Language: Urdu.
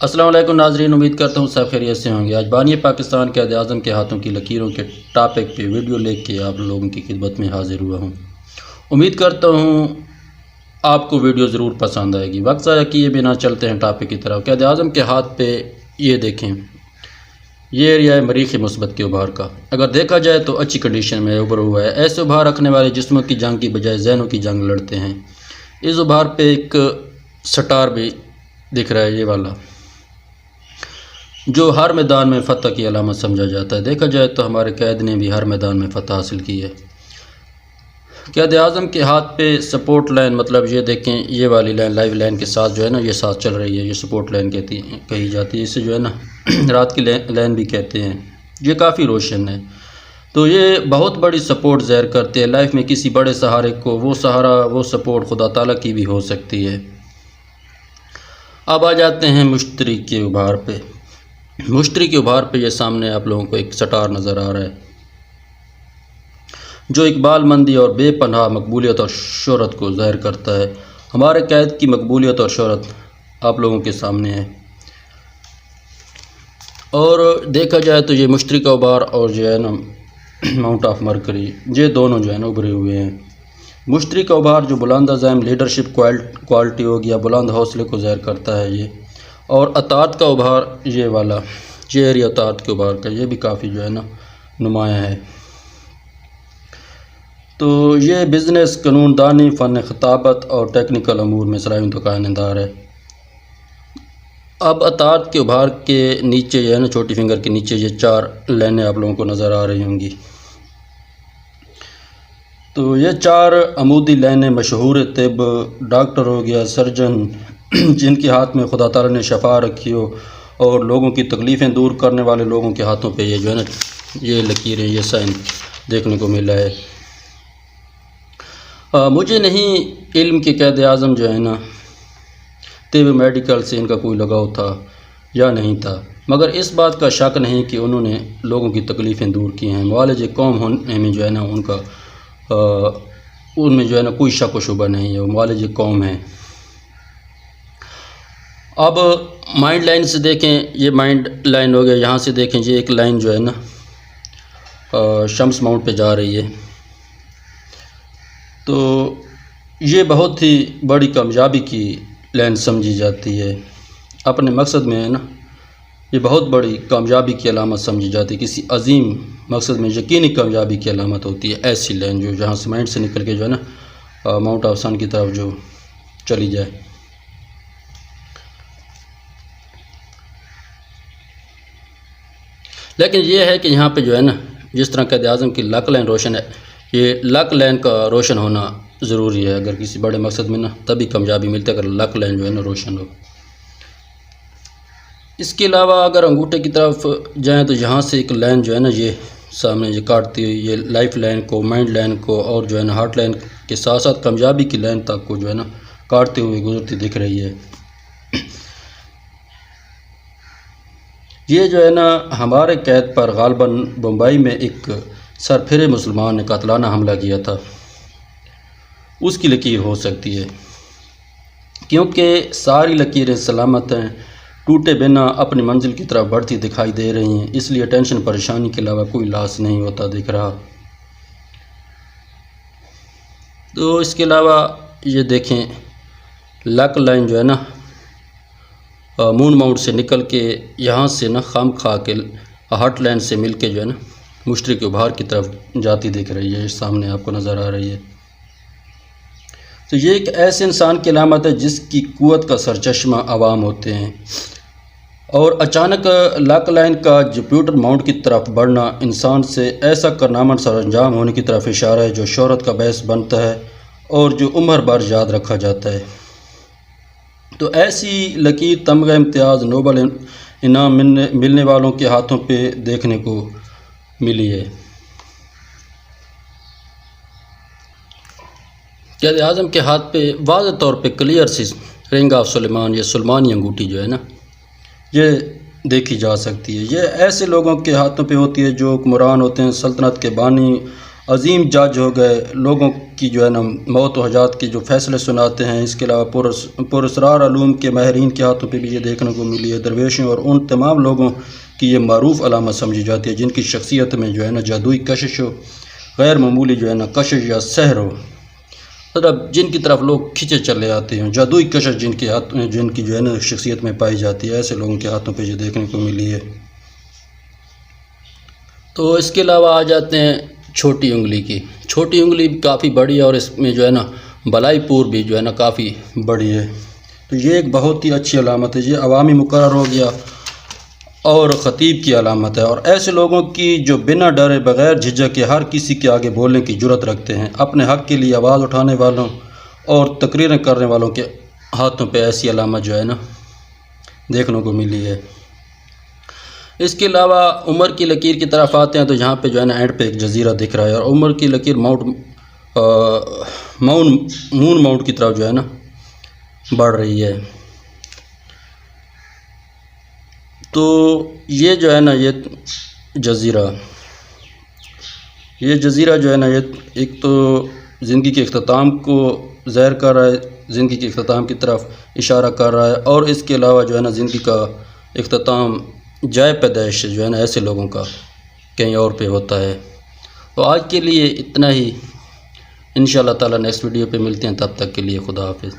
السلام علیکم ناظرین، امید کرتا ہوں سب خیریت سے ہوں گے۔ آج بانی پاکستان قائد اعظم کے ہاتھوں کی لکیروں کے ٹاپک پہ ویڈیو لے کے آپ لوگوں کی خدمت میں حاضر ہوا ہوں۔ امید کرتا ہوں آپ کو ویڈیو ضرور پسند آئے گی۔ وقت ضائع کیے بنا چلتے ہیں ٹاپک کی طرف۔ قائد اعظم کے ہاتھ پہ یہ دیکھیں، یہ ایریا ہے مریخ مثبت کے ابھار کا۔ اگر دیکھا جائے تو اچھی کنڈیشن میں ابھر ہوا ہے۔ ایسے ابھار رکھنے والے جسموں کی جنگ کی بجائے ذہنوں کی جنگ لڑتے ہیں۔ اس ابھار پہ ایک سٹار بھی دکھ رہا ہے، یہ والا، جو ہر میدان میں فتح کی علامت سمجھا جاتا ہے۔ دیکھا جائے تو ہمارے قائد نے بھی ہر میدان میں فتح حاصل کی ہے۔ قائد اعظم کے ہاتھ پہ سپورٹ لائن، مطلب یہ دیکھیں، یہ والی لائن لائیو لائن کے ساتھ جو ہے نا، یہ ساتھ چل رہی ہے، یہ سپورٹ لائن کہی جاتی ہے۔ اسے جو ہے نا رات کی لائن بھی کہتے ہیں۔ یہ کافی روشن ہے، تو یہ بہت بڑی سپورٹ ظاہر کرتے ہیں لائف میں کسی بڑے سہارے کو۔ وہ سہارا، وہ سپورٹ خدا تعالیٰ کی بھی ہو سکتی ہے۔ اب آ جاتے ہیں مشتری کے ابھار پہ۔ مشتری کے ابھار پہ یہ سامنے آپ لوگوں کو ایک سٹار نظر آ رہا ہے، جو اقبال مندی اور بے پناہ مقبولیت اور شہرت کو ظاہر کرتا ہے۔ ہمارے قائد کی مقبولیت اور شہرت آپ لوگوں کے سامنے ہے۔ اور دیکھا جائے تو یہ مشتری کا ابھار اور جو ہے نا ماؤنٹ آف مرکری، یہ دونوں جو ہے نا ابھرے ہوئے ہیں۔ مشتری کا ابھار جو بلند عزائم لیڈرشپ کوالٹی ہو گیا، بلند حوصلے کو ظاہر کرتا ہے یہ۔ اور اطاعت کا ابھار، یہ والا، یہ ایریا اطاعت کے ابھار کا، یہ بھی کافی جو ہے نا نمایاں ہے۔ تو یہ بزنس، قانون دانی، فن خطابت اور ٹیکنیکل امور میں صلاحیتوں کا نندار ہے۔ اب اطاعت کے ابھار کے نیچے جو ہے نا، چھوٹی فنگر کے نیچے یہ 4 لائنیں آپ لوگوں کو نظر آ رہی ہوں گی۔ تو یہ 4 عمودی لائنیں مشہور طب، ڈاکٹر ہو گیا، سرجن، جن کے ہاتھ میں خدا تعالیٰ نے شفا رکھی ہو، اور لوگوں کی تکلیفیں دور کرنے والے لوگوں کے ہاتھوں پہ یہ جو ہے نا، یہ لکیریں، یہ سائن دیکھنے کو ملا ہے۔ مجھے نہیں علم کے قائد اعظم جو ہے نا طب میڈیکل سے ان کا کوئی لگاؤ تھا یا نہیں تھا، مگر اس بات کا شک نہیں کہ انہوں نے لوگوں کی تکلیفیں دور کی ہیں۔ معالج قوم ہونے میں جو ہے نا ان میں جو ہے نا کوئی شک و شبہ نہیں ہے، وہ معالج قوم ہیں۔ اب مائنڈ لائن سے دیکھیں، یہ مائنڈ لائن ہو گیا، یہاں سے دیکھیں یہ ایک لائن جو ہے نا شمس ماؤنٹ پہ جا رہی ہے۔ تو یہ بہت ہی بڑی کامیابی کی لائن سمجھی جاتی ہے۔ اپنے مقصد میں ہے نا، یہ بہت بڑی کامیابی کی علامت سمجھی جاتی ہے۔ کسی عظیم مقصد میں یقینی کامیابی کی علامت ہوتی ہے ایسی لائن، جو جہاں سے مائنڈ سے نکل کے جو ہے نا ماؤنٹ آف سن کی طرف جو چلی جائے۔ لیکن یہ ہے کہ یہاں پہ جو ہے نا، جس طرح قائد اعظم کی لک لائن روشن ہے، یہ لک لائن کا روشن ہونا ضروری ہے۔ اگر کسی بڑے مقصد میں نا تبھی کامیابی ملتی ہے، اگر لک لائن جو ہے نا روشن ہو۔ اس کے علاوہ اگر انگوٹھے کی طرف جائیں تو یہاں سے ایک لائن جو ہے نا، یہ سامنے یہ کاٹتی ہوئی، یہ لائف لائن کو، مائنڈ لائن کو اور جو ہے نا ہارٹ لائن کے ساتھ ساتھ کامیابی کی لائن تک کو جو ہے نا کاٹتے ہوئے گزرتی دکھ رہی ہے۔ یہ جو ہے نا ہمارے قائد پر غالباً بمبئی میں ایک سرفرے مسلمان نے قاتلانہ حملہ کیا تھا، اس کی لکیر ہو سکتی ہے، کیونکہ ساری لکیریں سلامت ہیں، ٹوٹے بنا اپنی منزل کی طرف بڑھتی دکھائی دے رہی ہیں، اس لیے ٹینشن پریشانی کے علاوہ کوئی لاس نہیں ہوتا دکھ رہا۔ تو اس کے علاوہ یہ دیکھیں، لک لائن جو ہے نا مون ماؤنٹ سے نکل کے یہاں سے نا خام کھا کے ہارٹ لائن سے مل کے جو ہے نا مشتری کے ابھار کی طرف جاتی دکھ رہی ہے، سامنے آپ کو نظر آ رہی ہے۔ تو یہ ایک ایسے انسان کی علامت ہے جس کی قوت کا سرچشمہ عوام ہوتے ہیں، اور اچانک لک لائن کا جپیٹر ماؤنٹ کی طرف بڑھنا انسان سے ایسا کارنامہ سر انجام ہونے کی طرف اشارہ ہے جو شہرت کا باعث بنتا ہے اور جو عمر بھر یاد رکھا جاتا ہے۔ تو ایسی لکیر تمغہ امتیاز، نوبل انعام ملنے والوں کے ہاتھوں پہ دیکھنے کو ملی ہے۔ قائد اعظم کے ہاتھ پہ واضح طور پہ کلیئر سی رنگ آف سلیمان، یہ سلمانی انگوٹھی جو ہے نا، یہ دیکھی جا سکتی ہے۔ یہ ایسے لوگوں کے ہاتھوں پہ ہوتی ہے جو حکمران ہوتے ہیں، سلطنت کے بانی عظیم جج ہو گئے، لوگوں کی جو ہے نا موت و حیات کے جو فیصلے سناتے ہیں۔ اس کے علاوہ پراسرار علوم کے ماہرین کے ہاتھوں پہ بھی یہ دیکھنے کو ملی ہے۔ درویشوں اور ان تمام لوگوں کی یہ معروف علامت سمجھی جاتی ہے جن کی شخصیت میں جو ہے نا جادوئی کشش ہو، غیر معمولی جو ہے نا کشش یا سحر ہو، مطلب جن کی طرف لوگ کھنچے چلے آتے ہیں، جادوئی کشش جن کی جو ہے نا شخصیت میں پائی جاتی ہے، ایسے لوگوں کے ہاتھوں پہ یہ دیکھنے کو ملی ہے۔ تو اس کے علاوہ آ جاتے ہیں چھوٹی انگلی کی۔ چھوٹی انگلی کافی بڑی ہے اور اس میں جو ہے نا بلائی پور بھی جو ہے نا کافی بڑی ہے۔ تو یہ ایک بہت ہی اچھی علامت ہے، یہ عوامی مقرر ہو گیا اور خطیب کی علامت ہے، اور ایسے لوگوں کی جو بنا ڈرے بغیر جھجک کے ہر کسی کے آگے بولنے کی جرات رکھتے ہیں۔ اپنے حق کے لیے آواز اٹھانے والوں اور تقریریں کرنے والوں کے ہاتھوں پہ ایسی علامت جو ہے نا دیکھنے کو ملی ہے۔ اس کے علاوہ عمر کی لکیر کی طرف آتے ہیں تو یہاں پہ جو ہے نا اینڈ پہ ایک جزیرہ دکھ رہا ہے، اور عمر کی لکیر مون ماؤنٹ کی طرف جو ہے نا بڑھ رہی ہے۔ تو یہ جو ہے نا یہ جزیرہ جو ہے نا یہ ایک تو زندگی کے اختتام کو ظاہر کر رہا ہے، زندگی کے اختتام کی طرف اشارہ کر رہا ہے، اور اس کے علاوہ جو ہے نا زندگی کا اختتام جائے پیدائش جو ہے نا ایسے لوگوں کا کہیں اور پہ ہوتا ہے۔ تو آج کے لیے اتنا ہی، انشاءاللہ تعالیٰ نیکسٹ ویڈیو پہ ملتے ہیں، تب تک کے لیے خدا حافظ۔